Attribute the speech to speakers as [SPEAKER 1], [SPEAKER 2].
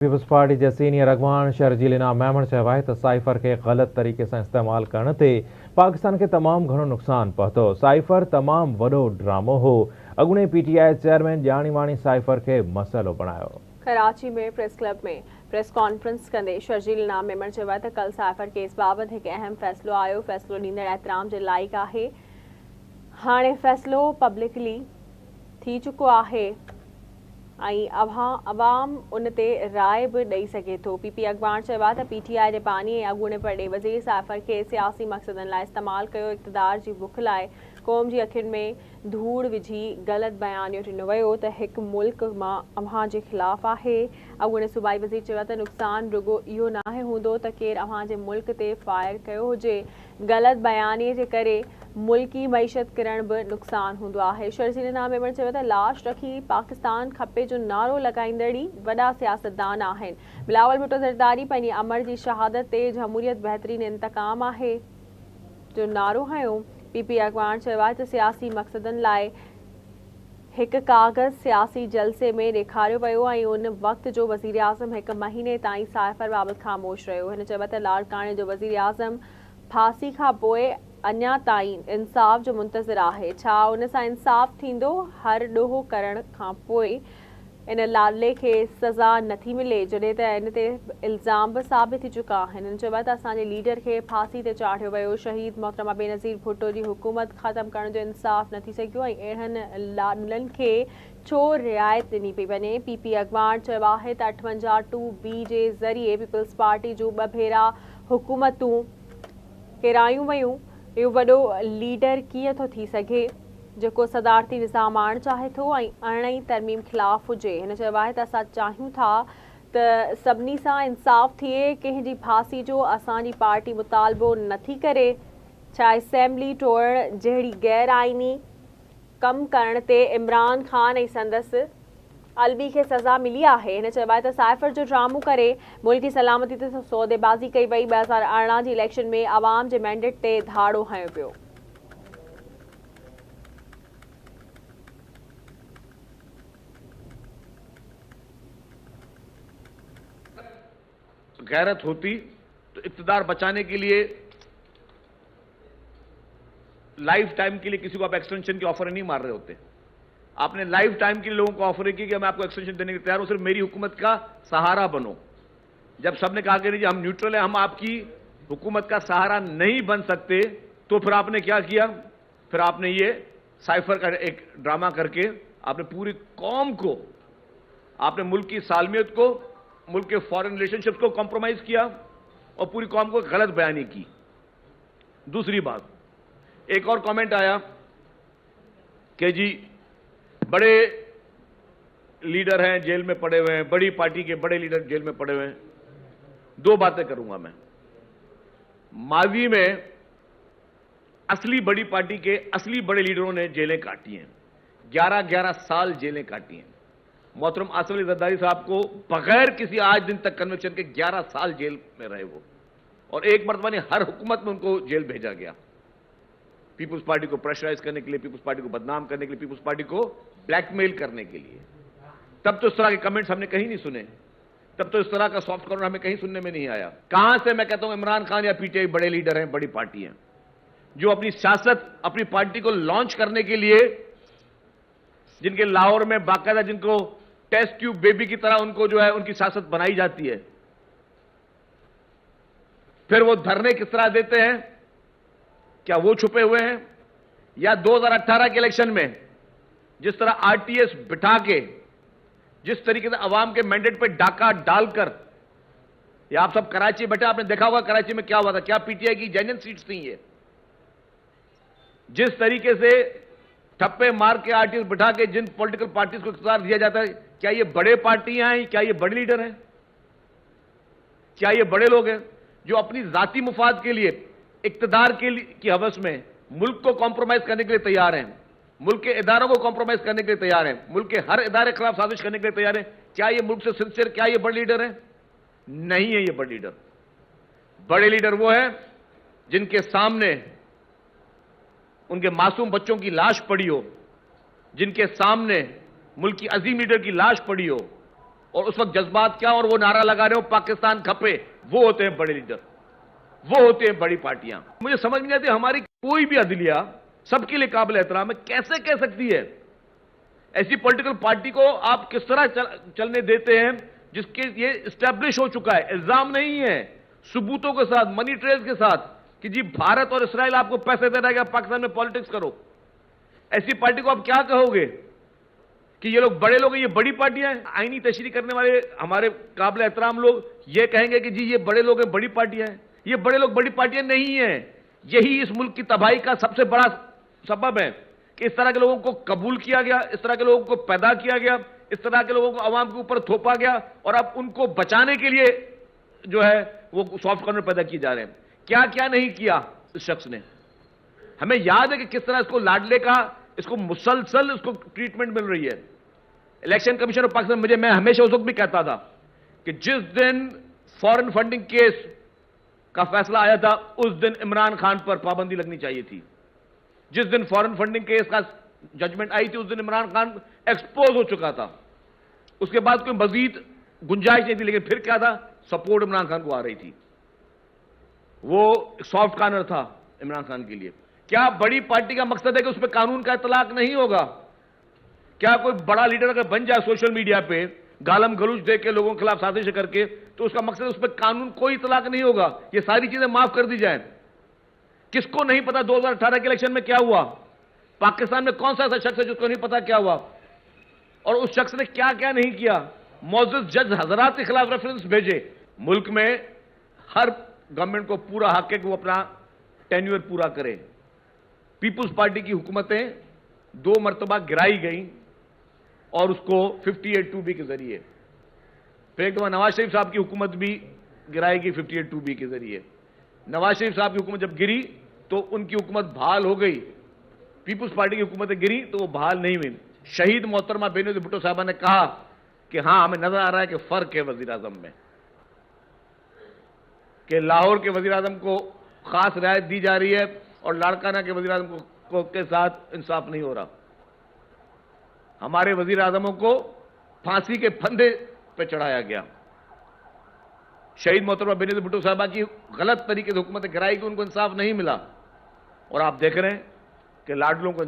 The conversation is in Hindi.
[SPEAKER 1] पीपल्स पार्टी जे सीनियर अगवान शर्जील इनाम मेमण चयो आहे त साइफर के गलत तरीक़े सां इस्तेमाल करण ते पाकिस्तान के तमाम घणो नुक़सान पहुतो। साइफर तमाम वॾो ड्रामो हो। अॻूणे पीटीआई चेयरमैन ॼाणी वाणी साइफर के मसइलो बणायो।
[SPEAKER 2] कराची में प्रेस क्लब में प्रेस कॉन्फ्रेंस कंदे शर्जील इनाम मेमण चयो आहे त कल साइफर केस बाबति हिकु अहम फ़ैसिलो आयो। फ़ैसिलो ॾींदड़ एहतराम जे लाइक़ आहे। हाणे फ़ैसिलो पब्लिकली थी चुको आहे अवाम उन ते राय भी ॾेई सघे थो। पीपी अखबार चयो आहे त पीटीआई जे बानी ऐं अॻूणे पड़े वज़ीर साइफर खे सियासी मक़सदनि लाइ इस्तेमाल कयो। इक़्तिदार जी बुख लाइ क़ौम जी अखियुनि में धूड़ विझी ग़लत बयानियो ॾिनो वियो त हिकु मुल्क मां अव्हां जे ख़िलाफ़ आहे। अॻूणे सूबाई वज़ीर चयो त नुक़सान रुगो इहो नाहे हूंदो त केरु अव्हां जे मुल्क ते फायर कयो हुजे। ग़लत बयानीअ जे करे मुल्की मईशत किरण भी नुक़सान हूंदो आहे। शर्जील इनाम मेमण चयो त लाश रखी पाकिस्तान खपे जो नारो लगाईंदड़ी वॾा सियासतदान आहिनि। बिलावल भुट्टो ज़रदारी पंहिंजी अमर जी शहादत ते जमहूरियत बहितरीन इंतकाम आहे जो नारो हयो। पीपी अखबार चयो आहे त सियासी मक़सदनि लाइ हिकु काग़ज़ सियासी जलसे में ॾेखारियो वियो ऐं उन वक़्त जो वज़ीर आज़म हिकु महीने ताईं साइफर बाबति ख़ामोश रहियो। हिन चयो त लाड़काणे जो वज़ीर आज़म फांसी खां पोइ अञा ताईं इंसाफ़ जो मुंतज़िर आहे। छा उन सां इंसाफ़ थींदो? हर ॾोहो करण खां पोइ इन लाडले खे सज़ा नथी मिले जॾहिं त इन ते इल्ज़ाम भी साबित थी चुका आहिनि। हिन चयो आहे त असांजे लीडर खे फांसी ते चाढ़ियो वियो। शहीद मोहतरमा बेनज़ीर भुट्टो जी हुकूमत ख़त्म करण जो इंसाफ़ न थी सघियो ऐं अहिड़नि लाडलनि खे छो रिआयत ॾिनी पई वञे। पीपी अखबार चयो आहे त 58(2)B जे ज़रिए पीपल्स पार्टी जूं 2 भेरा हुकूमतूं किरायूं वयूं। इहो वॾो लीडर कीअं थो थी सघे जेको सदारती निज़ाम आणणु चाहे थो ऐं 18वीं तरमीम ख़िलाफ़ हुजे। हिन चयो आहे त असां चाहियूं था त सभिनी सां इंसाफ़ थिए। कंहिंजी फांसी जो असांजी पार्टी मुतालबो नथी करे। छा असेंबली टोड़ण जहिड़ी गैर आइनी कमु करण ते इमरान खान ऐं संदसि अलबी खे सज़ा मिली आहे। हिन चयो आहे त साइफर जो ड्रामो करे मुल्की सलामती ते सौदेबाज़ी कई वई। 2018 जी इलेक्शन में आवाम जे मैंडेट ते धाड़ो हयो पियो।
[SPEAKER 3] गैरत होती तो इक़्तिदार बचाने के लिए लाइफ टाइम के लिए किसी को आप एक्सटेंशन की ऑफर नहीं मार रहे होते। आपने लाइफ टाइम के लिए लोगों को ऑफर की कि मैं आपको एक्सटेंशन देने के तैयार हूं, सिर्फ मेरी हुकूमत का सहारा बनो। जब सबने कहा कि नहीं हम न्यूट्रल है, हम आपकी हुकूमत का सहारा नहीं बन सकते, तो फिर आपने क्या किया? फिर आपने ये साइफर का एक ड्रामा करके आपने पूरी कौम को, आपने मुल्क की सालमियत को, मुल्क के फॉरेन रिलेशनशिप्स को कॉम्प्रोमाइज किया और पूरी कौम को गलत बयानी की। दूसरी बात, एक और कमेंट आया कि जी बड़े लीडर हैं जेल में पड़े हुए हैं, बड़ी पार्टी के बड़े लीडर जेल में पड़े हुए हैं। 2 बातें करूंगा मैं। माजी में असली बड़ी पार्टी के असली बड़े लीडरों ने जेलें काटी हैं, 11-11 साल जेलें काटी हैं। मोहतरम आसिफ अली जरदारी साहब को बगैर किसी आज दिन तक कन्विक्शन के 11 साल जेल में रहे वो, और एक मरतबा नहीं हर हुकूमत में उनको जेल भेजा गया। पीपुल्स पार्टी को प्रेशराइज करने के लिए, पीपुल्स पार्टी को बदनाम करने के लिए, पीपुल्स पार्टी को ब्लैकमेल करने के लिए। तब तो इस तरह के कमेंट्स हमने कहीं नहीं सुने, तब तो इस तरह का सॉफ्ट कॉर्नर हमें कहीं सुनने में नहीं आया। कहां से मैं कहता हूं इमरान खान या पीटीआई बड़े लीडर हैं, बड़ी पार्टी हैं, जो अपनी सियासत, अपनी पार्टी को लॉन्च करने के लिए, जिनके लाहौर में बाकायदा जिनको टेस्ट ट्यूब बेबी की तरह उनको जो है उनकी सियासत बनाई जाती है, फिर वो धरने किस तरह देते हैं? क्या वो छुपे हुए हैं? या 2018 के इलेक्शन में जिस तरह आरटीएस बिठा के, जिस तरीके से अवाम के मैंडेट पे डाका डालकर, या आप सब कराची बैठे, आपने देखा होगा कराची में क्या हुआ था, क्या पीटीआई की जेन्युइन सीट्स थी ये। जिस तरीके से ठप्पे मार के आरटीएस बिठा के जिन पॉलिटिकल पार्टीज को इख्तियार दिया जाता है, क्या ये बड़े पार्टियां हैं? क्या ये बड़े लीडर हैं? क्या ये बड़े लोग हैं जो अपनी जाती मुफाद के लिए, इक्तदार की हवस में मुल्क को कॉम्प्रोमाइज करने के लिए तैयार हैं, मुल्क के इदारों को कॉम्प्रोमाइज करने के लिए तैयार हैं, मुल्क के हर इदारे के खिलाफ साजिश करने के लिए तैयार हैं? क्या ये मुल्क से सिंसियर, क्या ये बड़े लीडर हैं? नहीं है ये बड़े लीडर। बड़े लीडर वो हैं जिनके सामने उनके मासूम बच्चों की लाश पड़ी हो, जिनके सामने मुल्क की अजीम लीडर की लाश पड़ी हो, और उस वक्त जज्बात क्या और वो नारा लगा रहे हो पाकिस्तान खपे, वो होते हैं बड़े लीडर, वो होते हैं बड़ी पार्टियां। मुझे समझ नहीं आती हमारी कोई भी अदलिया सबके लिए काबिल एहतराम है, कैसे कह सकती है ऐसी पॉलिटिकल पार्टी को आप किस तरह चलने देते हैं जिसके ये इस्टेब्लिश हो चुका है, इल्जाम नहीं है, सबूतों के साथ, मनी ट्रेल्स के साथ कि जी भारत और इसराइल आपको पैसे दे रहा है कि पाकिस्तान में पॉलिटिक्स करो। ऐसी पार्टी को आप क्या कहोगे कि ये लोग बड़े लोग हैं, ये बड़ी पार्टियां हैं? आईनी तशरीह करने वाले हमारे काबिल एहतराम लोग ये कहेंगे कि जी ये बड़े लोग हैं, बड़ी पार्टियां हैं। ये बड़े लोग बड़ी पार्टियां नहीं हैं। यही इस मुल्क की तबाही का सबसे बड़ा सबब है कि इस तरह के लोगों को कबूल किया गया, इस तरह के लोगों को पैदा किया गया, इस तरह के लोगों को अवाम के ऊपर थोपा गया और अब उनको बचाने के लिए जो है वो सॉफ्ट कॉर्नर पैदा किए जा रहे हैं। क्या क्या नहीं किया इस शख्स ने। हमें याद है कि किस तरह इसको लाडले का इसको मुसलसल इसको ट्रीटमेंट मिल रही है। इलेक्शन कमीशन ऑफ पाकिस्तान मैं हमेशा उस वक्त भी कहता था कि जिस दिन फॉरेन फंडिंग केस का फैसला आया था उस दिन इमरान खान पर पाबंदी लगनी चाहिए थी। जिस दिन फॉरेन फंडिंग केस का जजमेंट आई थी उस दिन इमरान खान एक्सपोज हो चुका था। उसके बाद कोई मजीद गुंजाइश नहीं थी, लेकिन फिर क्या था, सपोर्ट इमरान खान को आ रही थी। वो सॉफ्ट कॉर्नर था इमरान खान के लिए। क्या बड़ी पार्टी का मकसद है कि उस पर कानून का इतलाक नहीं होगा? क्या कोई बड़ा लीडर अगर बन जाए सोशल मीडिया पे गालम गलूच दे के लोगों के खिलाफ साजिश करके, तो उसका मकसद उस पर कानून कोई इतलाक नहीं होगा, ये सारी चीजें माफ कर दी जाए। किसको नहीं पता 2018 के इलेक्शन में क्या हुआ? पाकिस्तान में कौन सा ऐसा शख्स है जिसको नहीं पता क्या हुआ? और उस शख्स ने क्या क्या नहीं किया? मौजूद जज हजरात के खिलाफ रेफरेंस भेजे। मुल्क में हर गवर्नमेंट को पूरा हक है कि वो अपना टेन्यूर पूरा करे। पीपुल्स पार्टी की हुकूमतें 2 मरतबा गिराई गई और उसको 58(2)B के जरिए, फिर एक दफा नवाज शरीफ साहब की हुकूमत भी गिराएगी 58(2)B के जरिए। नवाज शरीफ साहब की हुकूमत जब गिरी तो उनकी हुकूमत बहाल हो गई, पीपुल्स पार्टी की हुकूमतें गिरी तो वो बहाल नहीं हुई। शहीद मोहतरमा बेनजीर भुट्टो साहबा ने कहा कि हां हमें नजर आ रहा है कि फर्क है वजीर आजम में, कि लाहौर के वजीर आजम को खास रियायत दी जा रही है और लाड़काना के वजीर आजम को के साथ इंसाफ नहीं हो रहा। हमारे वजीर आजमों को फांसी के फंदे पे चढ़ाया गया। शहीद मोहतरमा बेनजीर भुट्टो साहबा की गलत तरीके से हुकूमत गिराई कि उनको इंसाफ नहीं मिला, और आप देख रहे हैं कि लाडलों को